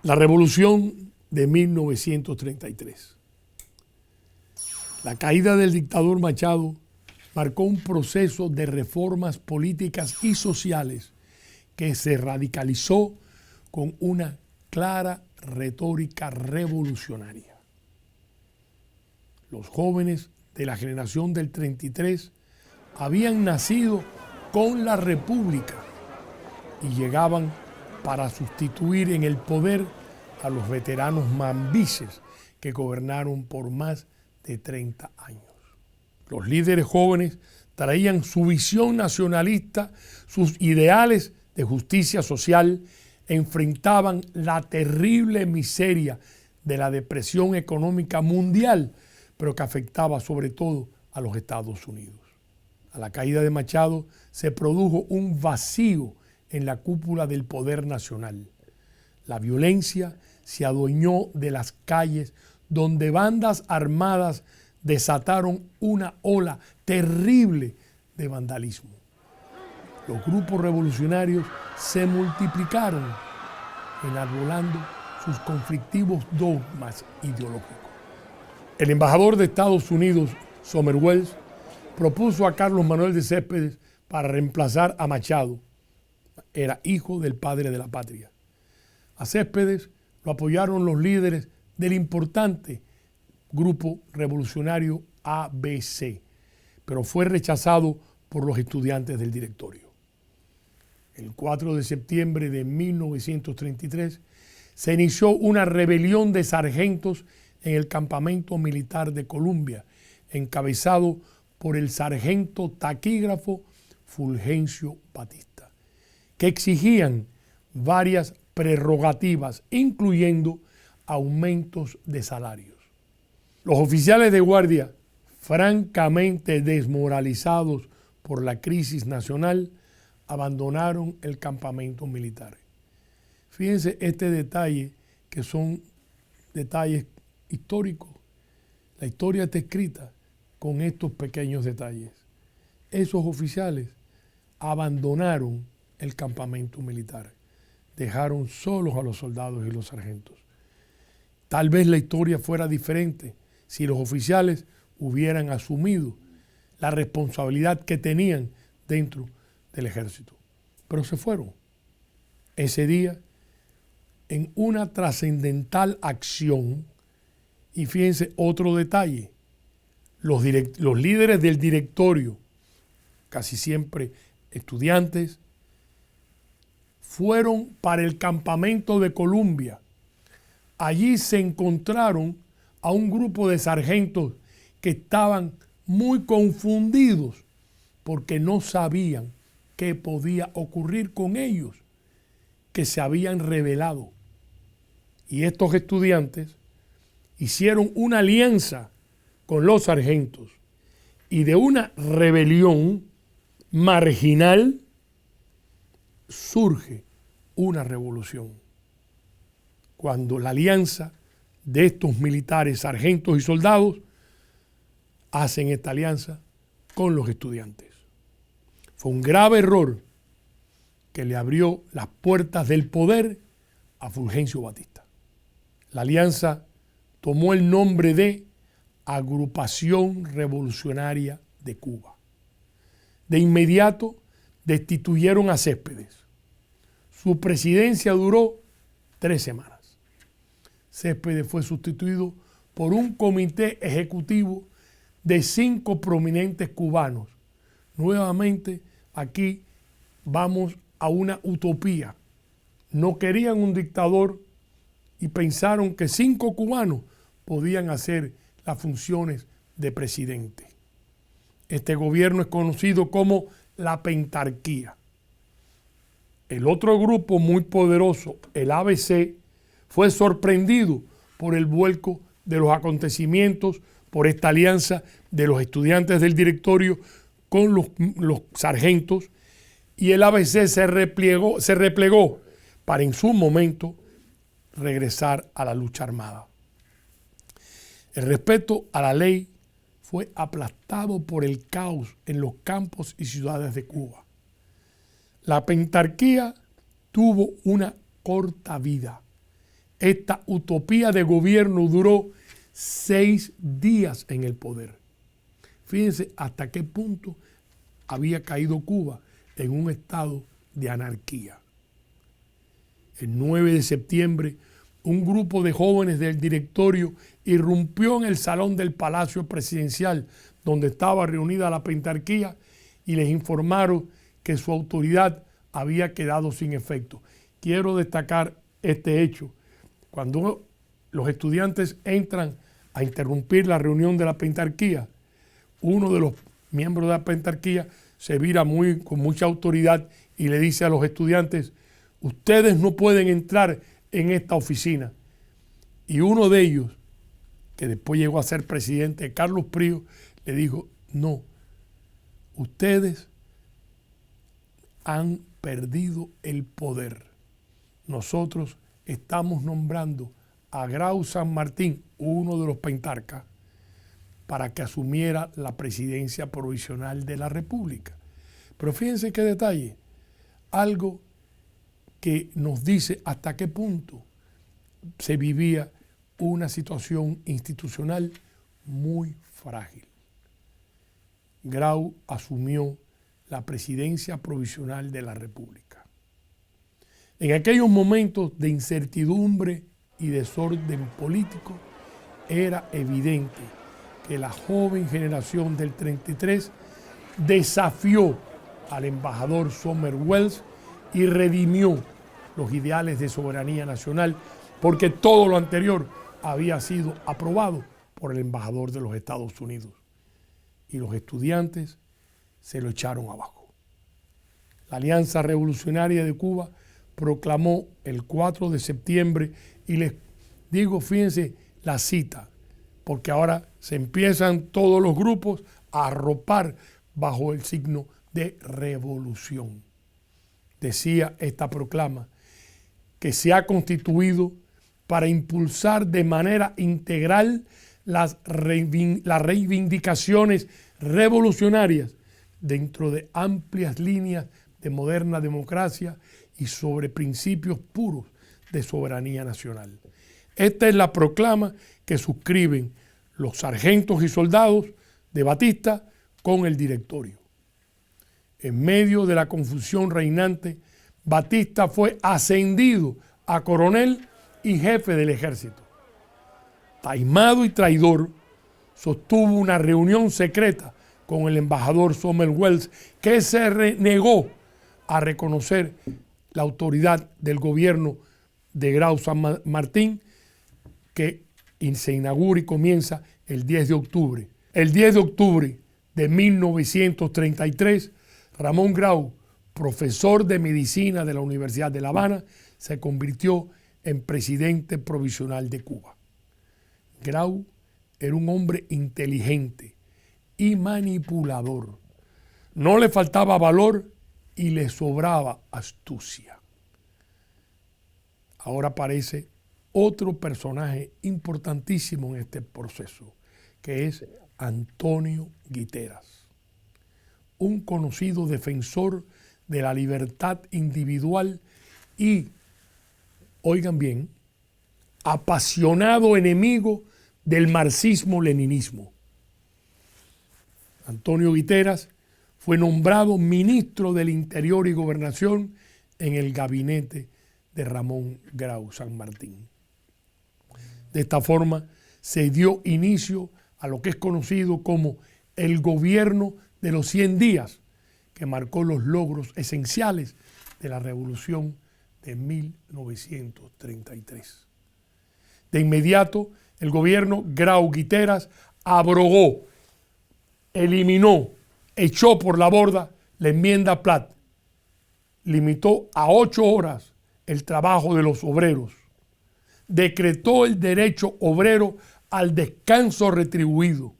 La Revolución de 1933. La caída del dictador Machado marcó un proceso de reformas políticas y sociales que se radicalizó con una clara retórica revolucionaria. Los jóvenes de la generación del 33 habían nacido con la República y llegaban para sustituir en el poder a los veteranos mambises que gobernaron por más de 30 años. Los líderes jóvenes traían su visión nacionalista, sus ideales de justicia social, enfrentaban la terrible miseria de la depresión económica mundial, pero que afectaba sobre todo a los Estados Unidos. A la caída de Machado se produjo un vacío en la cúpula del poder nacional. La violencia se adueñó de las calles, donde bandas armadas desataron una ola terrible de vandalismo. Los grupos revolucionarios se multiplicaron, enarbolando sus conflictivos dogmas ideológicos. El embajador de Estados Unidos, Somerwells, propuso a Carlos Manuel de Céspedes para reemplazar a Machado. Era hijo del padre de la patria. A Céspedes lo apoyaron los líderes del importante grupo revolucionario ABC, pero fue rechazado por los estudiantes del directorio. El 4 de septiembre de 1933 se inició una rebelión de sargentos en el campamento militar de Columbia, encabezado por el sargento taquígrafo Fulgencio Batista, que exigían varias prerrogativas, incluyendo aumentos de salarios. Los oficiales de guardia, francamente desmoralizados por la crisis nacional, abandonaron el campamento militar. Fíjense este detalle, que son detalles históricos. La historia está escrita con estos pequeños detalles. Esos oficiales abandonaron el campamento militar, dejaron solos a los soldados y los sargentos. Tal vez la historia fuera diferente si los oficiales hubieran asumido la responsabilidad que tenían dentro del ejército. Pero se fueron. Ese día, en una trascendental acción, y fíjense otro detalle, los líderes del directorio, casi siempre estudiantes, fueron para el campamento de Columbia. Allí se encontraron a un grupo de sargentos que estaban muy confundidos porque no sabían qué podía ocurrir con ellos, que se habían rebelado. Y estos estudiantes hicieron una alianza con los sargentos y de una rebelión marginal surge una revolución. Cuando la alianza de estos militares, sargentos y soldados hacen esta alianza con los estudiantes. Fue un grave error que le abrió las puertas del poder a Fulgencio Batista. La alianza tomó el nombre de Agrupación Revolucionaria de Cuba. De inmediato destituyeron a Céspedes. Su presidencia duró 3 semanas. Céspedes fue sustituido por un comité ejecutivo de 5 prominentes cubanos. Nuevamente, aquí vamos a una utopía. No querían un dictador y pensaron que 5 cubanos podían hacer las funciones de presidente. Este gobierno es conocido como la pentarquía. El otro grupo muy poderoso, el ABC, fue sorprendido por el vuelco de los acontecimientos, por esta alianza de los estudiantes del directorio con los sargentos, y el ABC se replegó para en su momento regresar a la lucha armada. El respeto a la ley fue aplastado por el caos en los campos y ciudades de Cuba. La pentarquía tuvo una corta vida. esta utopía de gobierno duró 6 días en el poder. Fíjense hasta qué punto había caído Cuba en un estado de anarquía. El 9 de septiembre, un grupo de jóvenes del directorio irrumpió en el salón del Palacio Presidencial, donde estaba reunida la pentarquía, y les informaron que su autoridad había quedado sin efecto. Quiero destacar este hecho. Cuando los estudiantes entran a interrumpir la reunión de la pentarquía, uno de los miembros de la pentarquía se vira con mucha autoridad y le dice a los estudiantes: ustedes no pueden entrar en esta oficina. Y uno de ellos, que después llegó a ser presidente, Carlos Prío, le dijo: no, ustedes han perdido el poder. Nosotros estamos nombrando a Grau San Martín, uno de los pentarcas, para que asumiera la presidencia provisional de la República. Pero fíjense qué detalle, algo que nos dice hasta qué punto se vivía una situación institucional muy frágil. Grau asumió la presidencia provisional de la República. En aquellos momentos de incertidumbre y desorden político, era evidente que la joven generación del 33 desafió al embajador Sumner Welles y redimió los ideales de soberanía nacional, porque todo lo anterior había sido aprobado por el embajador de los Estados Unidos. Y los estudiantes se lo echaron abajo. La Alianza Revolucionaria de Cuba proclamó el 4 de septiembre, y les digo, fíjense la cita, porque ahora se empiezan todos los grupos a arropar bajo el signo de revolución. Decía esta proclama que se ha constituido para impulsar de manera integral las reivindicaciones revolucionarias dentro de amplias líneas de moderna democracia y sobre principios puros de soberanía nacional. Esta es la proclama que suscriben los sargentos y soldados de Batista con el directorio. En medio de la confusión reinante, Batista fue ascendido a coronel y jefe del ejército. Taimado y traidor, sostuvo una reunión secreta con el embajador Sumner Welles, que se negó a reconocer la autoridad del gobierno de Grau San Martín, que se inaugura y comienza el 10 de octubre. El 10 de octubre de 1933, Ramón Grau, profesor de medicina de la Universidad de La Habana, se convirtió en presidente provisional de Cuba. Grau era un hombre inteligente y manipulador. No le faltaba valor y le sobraba astucia. Ahora aparece otro personaje importantísimo en este proceso, que es Antonio Guiteras, un conocido defensor de la libertad individual y, oigan bien, apasionado enemigo del marxismo-leninismo. Antonio Guiteras fue nombrado ministro del Interior y Gobernación en el gabinete de Ramón Grau San Martín. De esta forma se dio inicio a lo que es conocido como el gobierno de los 100 días, que marcó los logros esenciales de la Revolución de 1933. De inmediato, el gobierno Grau-Guiteras abrogó, eliminó, echó por la borda la enmienda Platt, limitó a 8 horas el trabajo de los obreros, decretó el derecho obrero al descanso retribuido,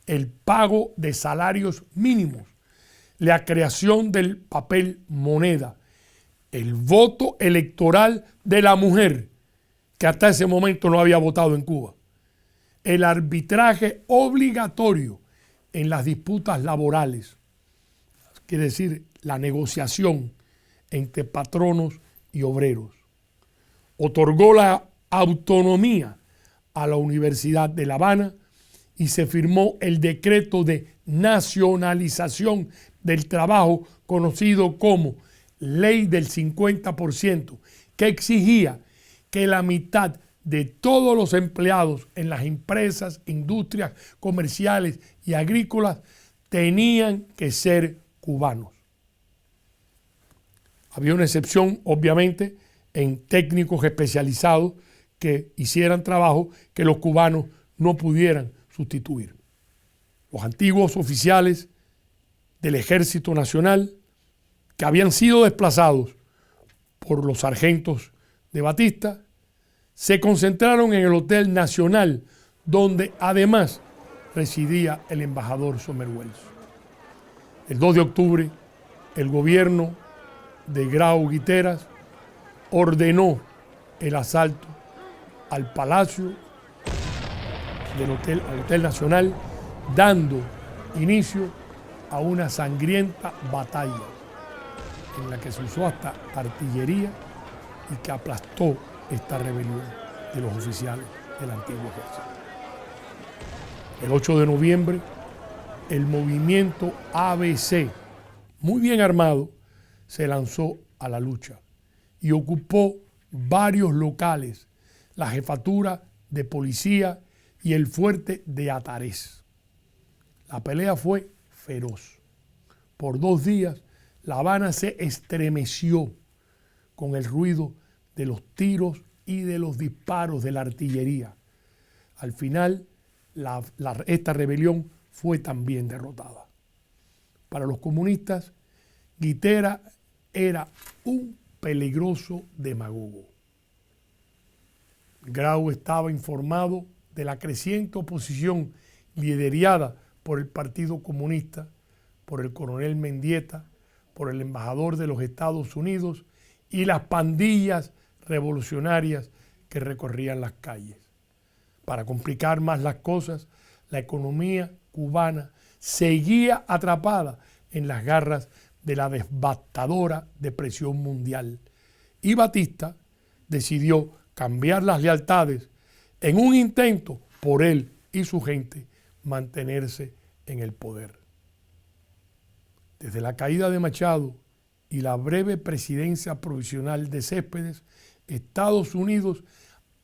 el pago de salarios mínimos, la creación del papel moneda, el voto electoral de la mujer, que hasta ese momento no había votado en Cuba, el arbitraje obligatorio en las disputas laborales, quiere decir la negociación entre patronos y obreros. Otorgó la autonomía a la Universidad de La Habana y se firmó el decreto de nacionalización del trabajo conocido como Ley del 50%, que exigía que la mitad de todos los empleados en las empresas, industrias comerciales y agrícolas tenían que ser cubanos. Había una excepción, obviamente, en técnicos especializados que hicieran trabajo que los cubanos no pudieran sustituir. Los antiguos oficiales del Ejército Nacional que habían sido desplazados por los sargentos de Batista se concentraron en el Hotel Nacional, donde además residía el embajador Somers-Welles. El 2 de octubre, el gobierno de Grau Guiteras ordenó el asalto al Palacio al Hotel Nacional, dando inicio a una sangrienta batalla en la que se usó hasta artillería y que aplastó esta rebelión de los oficiales del antiguo ejército. El 8 de noviembre, el movimiento ABC, muy bien armado, se lanzó a la lucha y ocupó varios locales, la jefatura de policía y el fuerte de Atarés. La pelea fue feroz. Por 2 días, La Habana se estremeció con el ruido de los tiros y de los disparos de la artillería. Al final, esta rebelión fue también derrotada. Para los comunistas, Guiteras era un peligroso demagogo. Grau estaba informado de la creciente oposición liderada por el Partido Comunista, por el coronel Mendieta, por el embajador de los Estados Unidos y las pandillas revolucionarias que recorrían las calles. Para complicar más las cosas, la economía cubana seguía atrapada en las garras de la devastadora depresión mundial y Batista decidió cambiar las lealtades en un intento por él y su gente mantenerse en el poder. Desde la caída de Machado y la breve presidencia provisional de Céspedes, Estados Unidos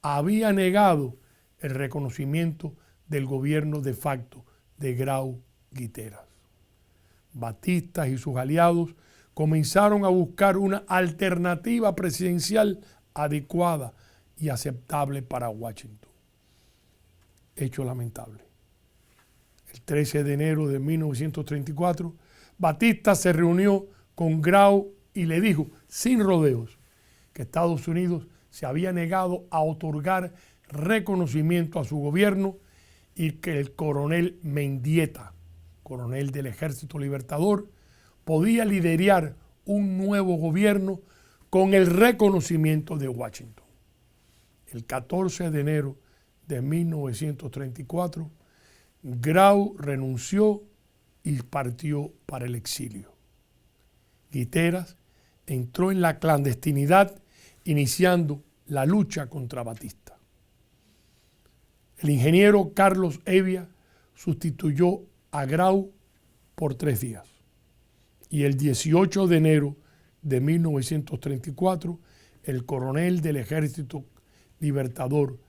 había negado el reconocimiento del gobierno de facto de Grau Guiteras. Batista y sus aliados comenzaron a buscar una alternativa presidencial adecuada y aceptable para Washington. Hecho lamentable. El 13 de enero de 1934, Batista se reunió con Grau y le dijo, sin rodeos, que Estados Unidos se había negado a otorgar reconocimiento a su gobierno y que el coronel Mendieta, coronel del Ejército Libertador, podía liderar un nuevo gobierno con el reconocimiento de Washington. El 14 de enero de 1934, Grau renunció y partió para el exilio. Guiteras entró en la clandestinidad iniciando la lucha contra Batista. El ingeniero Carlos Evia sustituyó a Grau por 3 días y el 18 de enero de 1934 el coronel del Ejército Libertador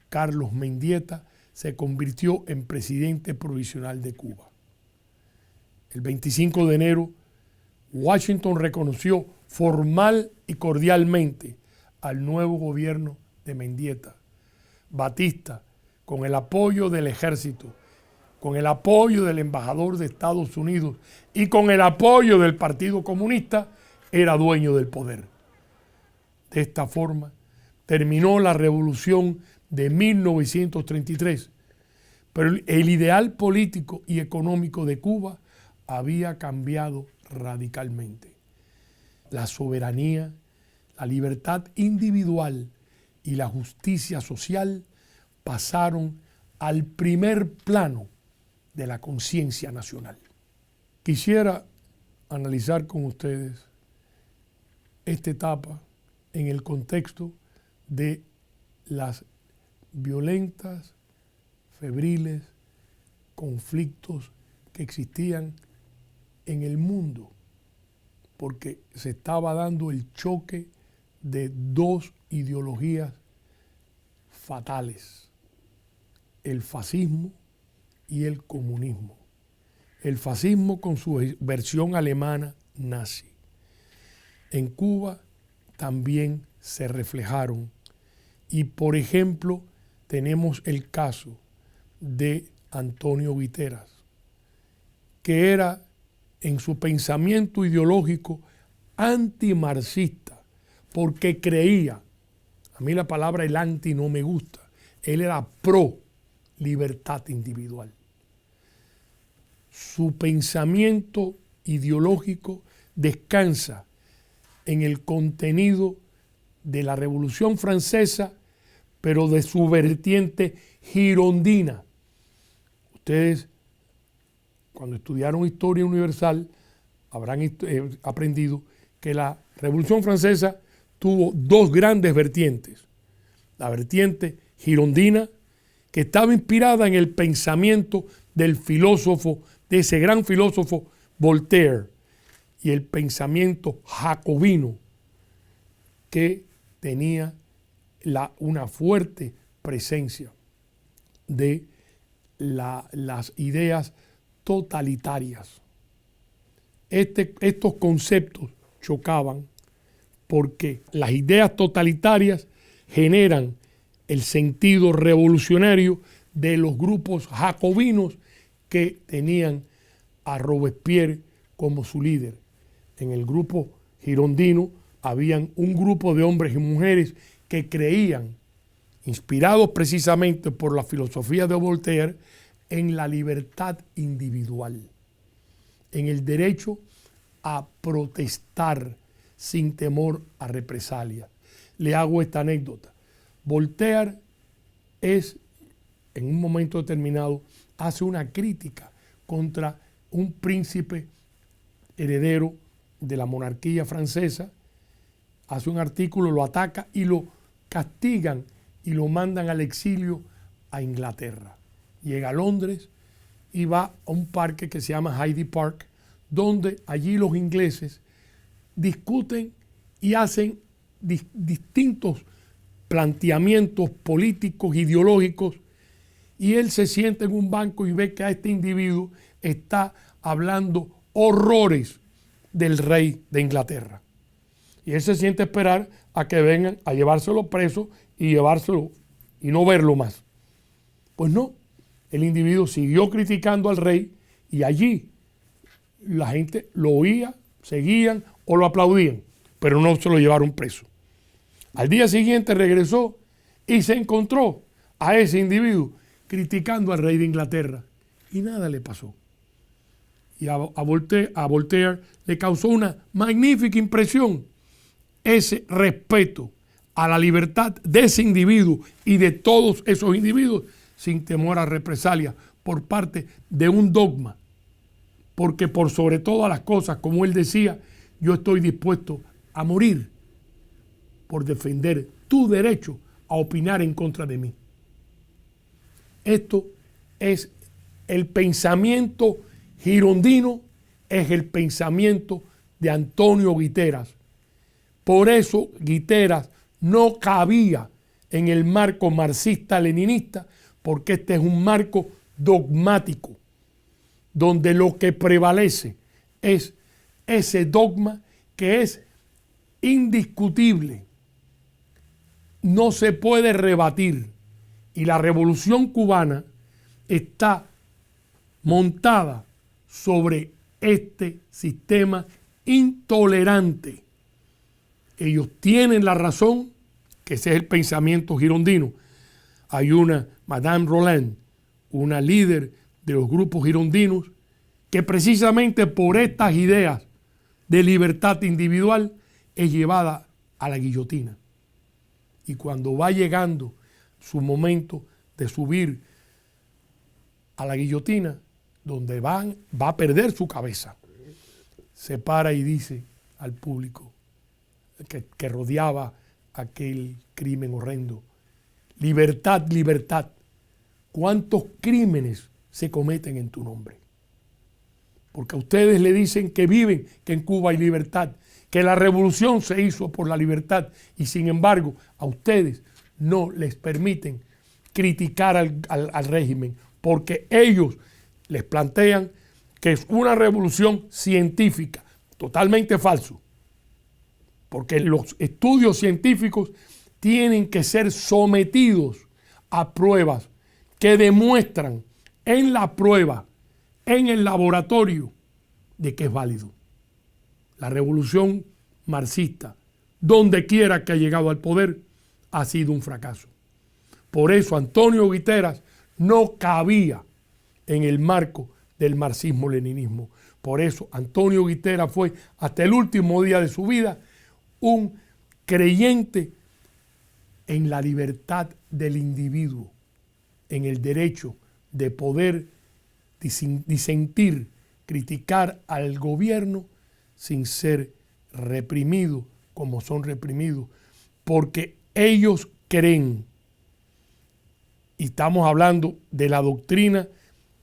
Carlos Mendieta se convirtió en presidente provisional de Cuba. El 25 de enero, Washington reconoció formal y cordialmente al nuevo gobierno de Mendieta. Batista, con el apoyo del ejército, con el apoyo del embajador de Estados Unidos y con el apoyo del Partido Comunista, era dueño del poder. De esta forma, terminó la revolución de 1933, pero el ideal político y económico de Cuba había cambiado radicalmente. La soberanía, la libertad individual y la justicia social pasaron al primer plano de la conciencia nacional. Quisiera analizar con ustedes esta etapa en el contexto de las violentas, febriles conflictos que existían en el mundo, porque se estaba dando el choque de dos ideologías fatales, el fascismo y el comunismo. El fascismo con su versión alemana nazi. En Cuba también se reflejaron. Y por ejemplo, tenemos el caso de Antonio Guiteras, que era en su pensamiento ideológico antimarxista, porque creía, a mí la palabra el anti no me gusta, él era pro libertad individual. Su pensamiento ideológico descansa en el contenido de la Revolución Francesa, pero de su vertiente girondina. Ustedes, cuando estudiaron Historia Universal, habrán aprendido que la Revolución Francesa tuvo dos grandes vertientes. La vertiente girondina, que estaba inspirada en el pensamiento del filósofo, de ese gran filósofo Voltaire, y el pensamiento jacobino, que tenía una fuerte presencia de las ideas totalitarias. Estos conceptos chocaban porque las ideas totalitarias generan el sentido revolucionario de los grupos jacobinos que tenían a Robespierre como su líder. En el grupo girondino habían un grupo de hombres y mujeres que creían, inspirados precisamente por la filosofía de Voltaire, en la libertad individual, en el derecho a protestar sin temor a represalias. Le hago esta anécdota. Voltaire en un momento determinado, hace una crítica contra un príncipe heredero de la monarquía francesa, hace un artículo, lo ataca y lo castigan y lo mandan al exilio a Inglaterra. Llega a Londres y va a un parque que se llama Hyde Park, donde allí los ingleses discuten y hacen distintos planteamientos políticos, ideológicos, y él se sienta en un banco y ve que a este individuo está hablando horrores del rey de Inglaterra. Y él se siente a esperar a que vengan a llevárselo preso y llevárselo y no verlo más. Pues no, el individuo siguió criticando al rey y allí la gente lo oía, seguían o lo aplaudían, pero no se lo llevaron preso. Al día siguiente regresó y se encontró a ese individuo criticando al rey de Inglaterra y nada le pasó. Y a Voltaire le causó una magnífica impresión ese respeto a la libertad de ese individuo y de todos esos individuos sin temor a represalia por parte de un dogma. Porque por sobre todas las cosas, como él decía, yo estoy dispuesto a morir por defender tu derecho a opinar en contra de mí. Esto es el pensamiento girondino, es el pensamiento de Antonio Guiteras. Por eso Guiteras no cabía en el marco marxista-leninista, porque este es un marco dogmático, donde lo que prevalece es ese dogma que es indiscutible, no se puede rebatir. Y la Revolución Cubana está montada sobre este sistema intolerante. Ellos tienen la razón, que ese es el pensamiento girondino. Hay una Madame Roland, una líder de los grupos girondinos, que precisamente por estas ideas de libertad individual es llevada a la guillotina. Y cuando va llegando su momento de subir a la guillotina, donde va a perder su cabeza, se para y dice al público que rodeaba aquel crimen horrendo: libertad, libertad. ¿Cuántos crímenes se cometen en tu nombre? Porque a ustedes le dicen que viven, que en Cuba hay libertad, que la revolución se hizo por la libertad, y sin embargo a ustedes no les permiten criticar al régimen, porque ellos les plantean que es una revolución científica. Totalmente falso, porque los estudios científicos tienen que ser sometidos a pruebas que demuestran en la prueba, en el laboratorio, de que es válido. La revolución marxista, donde quiera que ha llegado al poder, ha sido un fracaso. Por eso Antonio Guiteras no cabía en el marco del marxismo-leninismo. Por eso Antonio Guiteras fue hasta el último día de su vida un creyente en la libertad del individuo, en el derecho de poder disentir, criticar al gobierno sin ser reprimido como son reprimidos, porque ellos creen, y estamos hablando de la doctrina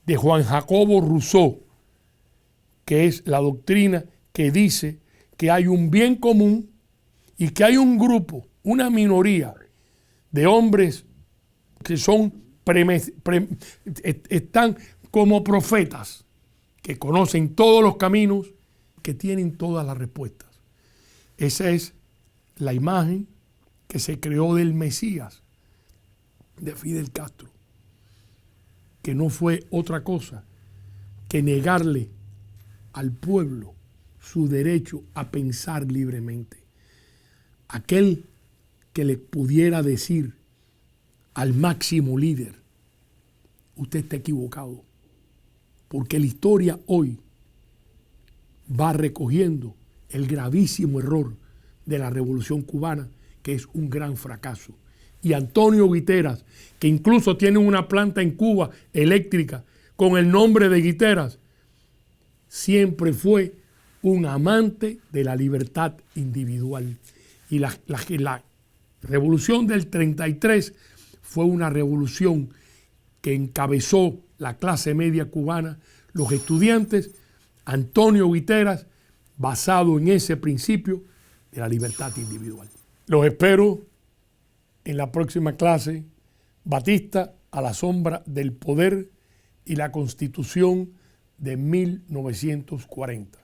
de Juan Jacobo Rousseau, que es la doctrina que dice que hay un bien común y que hay un grupo, una minoría de hombres que son están como profetas, que conocen todos los caminos, que tienen todas las respuestas. Esa es la imagen que se creó del Mesías, de Fidel Castro, que no fue otra cosa que negarle al pueblo su derecho a pensar libremente. Aquel que le pudiera decir al máximo líder: usted está equivocado, porque la historia hoy va recogiendo el gravísimo error de la Revolución Cubana, que es un gran fracaso. Y Antonio Guiteras, que incluso tiene una planta en Cuba eléctrica con el nombre de Guiteras, siempre fue un amante de la libertad individual. Y la revolución del 33 fue una revolución que encabezó la clase media cubana, los estudiantes. Antonio Guiteras, basado en ese principio de la libertad individual. Los espero en la próxima clase, Batista a la sombra del poder y la Constitución de 1940.